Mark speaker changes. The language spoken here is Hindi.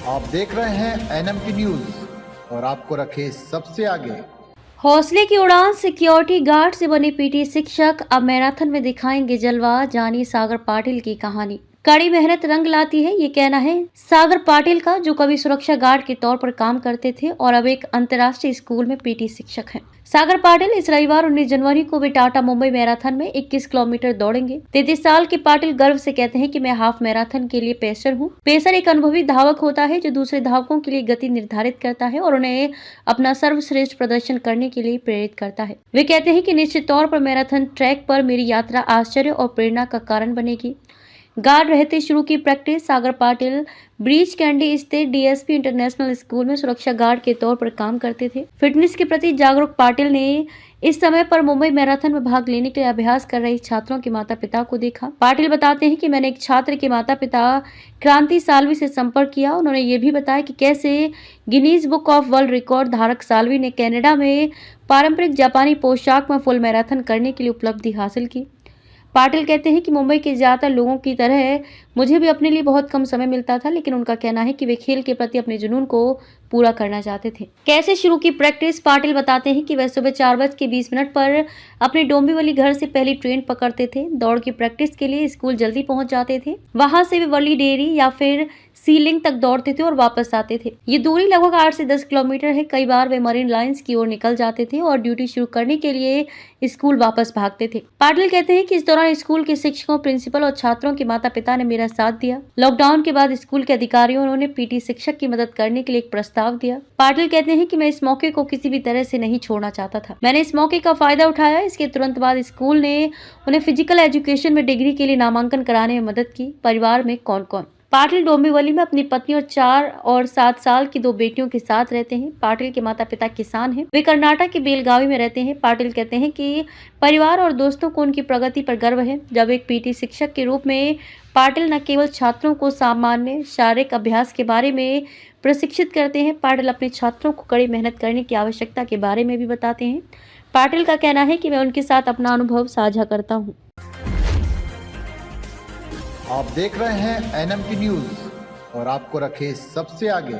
Speaker 1: आप देख रहे हैं NMT न्यूज और आपको रखे सबसे आगे।
Speaker 2: हौसले की उड़ान, सिक्योरिटी गार्ड से बने पीटी शिक्षक अब मैराथन में दिखाएंगे जलवा। जानिए सागर पाटिल की कहानी। कड़ी मेहनत रंग लाती है, ये कहना है सागर पाटिल का, जो कभी सुरक्षा गार्ड के तौर पर काम करते थे और अब एक अंतर्राष्ट्रीय स्कूल में पीटी शिक्षक हैं। सागर पाटिल इस रविवार 19 जनवरी को वे टाटा मुंबई मैराथन में 21 किलोमीटर दौड़ेंगे। 33 साल के पाटिल गर्व से कहते हैं कि मैं हाफ मैराथन के लिए पेसर हूँ। पेसर एक अनुभवी धावक होता है जो दूसरे धावकों के लिए गति निर्धारित करता है और उन्हें अपना सर्वश्रेष्ठ प्रदर्शन करने के लिए प्रेरित करता है। वे कहते हैं कि निश्चित तौर पर मैराथन ट्रैक पर मेरी यात्रा आश्चर्य और प्रेरणा का कारण बनेगी। गार्ड रहते शुरू की प्रैक्टिस। सागर पाटिल ब्रीच कैंडी स्थित डीएसपी इंटरनेशनल स्कूल में सुरक्षा गार्ड के तौर पर काम करते थे। फिटनेस के प्रति जागरूक पाटिल ने इस समय पर मुंबई मैराथन में भाग लेने के लिए अभ्यास कर रहे छात्रों के माता पिता को देखा। पाटिल बताते हैं कि मैंने एक छात्र के माता पिता क्रांति सालवी से संपर्क किया। उन्होंने ये भी बताया कि कैसे Guinness book of world record धारक सालवी ने कनाडा में पारंपरिक जापानी पोशाक में फुल मैराथन करने के लिए उपलब्धि हासिल की। पाटिल कहते हैं कि मुंबई के ज्यादातर लोगों की तरह मुझे भी अपने लिए बहुत कम समय मिलता था, लेकिन उनका कहना है कि वे खेल के प्रति अपने जुनून को पूरा करना चाहते थे। कैसे शुरू की प्रैक्टिस। पाटिल बताते हैं कि वह सुबह 4:20 पर अपने डोंबिवली घर से पहली ट्रेन पकड़ते थे। दौड़ की प्रैक्टिस के लिए स्कूल जल्दी पहुंच जाते थे। वहां से वे वर्ली डेयरी या फिर सीलिंग तक दौड़ते थे और वापस आते थे। ये दूरी लगभग 8 से 10 किलोमीटर है। कई बार वे मरीन लाइंस की ओर निकल जाते थे और ड्यूटी शुरू करने के लिए स्कूल वापस भागते थे। पाटिल कहते हैं कि इस दौरान स्कूल के शिक्षकों, प्रिंसिपल और छात्रों के माता पिता ने मेरा साथ दिया। लॉकडाउन के बाद स्कूल के अधिकारियों ने पीटी शिक्षक की मदद करने के लिए एक प्रस्ताव दिया। पाटिल कहते हैं कि मैं इस मौके को किसी भी तरह से नहीं छोड़ना चाहता था। मैंने इस मौके का फायदा उठाया। इसके तुरंत बाद स्कूल ने उन्हें फिजिकल एजुकेशन में डिग्री के लिए नामांकन कराने में मदद की। परिवार में कौन कौन। पाटिल डोंबिवली में अपनी पत्नी और 4 और 7 साल की 2 बेटियों के साथ रहते हैं। पाटिल के माता पिता किसान हैं। वे कर्नाटक के बेलगावी में रहते हैं। पाटिल कहते हैं कि परिवार और दोस्तों को उनकी प्रगति पर गर्व है। जब एक पीटी शिक्षक के रूप में पाटिल न केवल छात्रों को सामान्य शारीरिक अभ्यास के बारे में प्रशिक्षित करते हैं, पाटिल अपने छात्रों को कड़ी मेहनत करने की आवश्यकता के बारे में भी बताते हैं। पाटिल का कहना है कि मैं उनके साथ अपना अनुभव साझा करता हूँ।
Speaker 1: आप देख रहे हैं NMT न्यूज और आपको रखे सबसे आगे।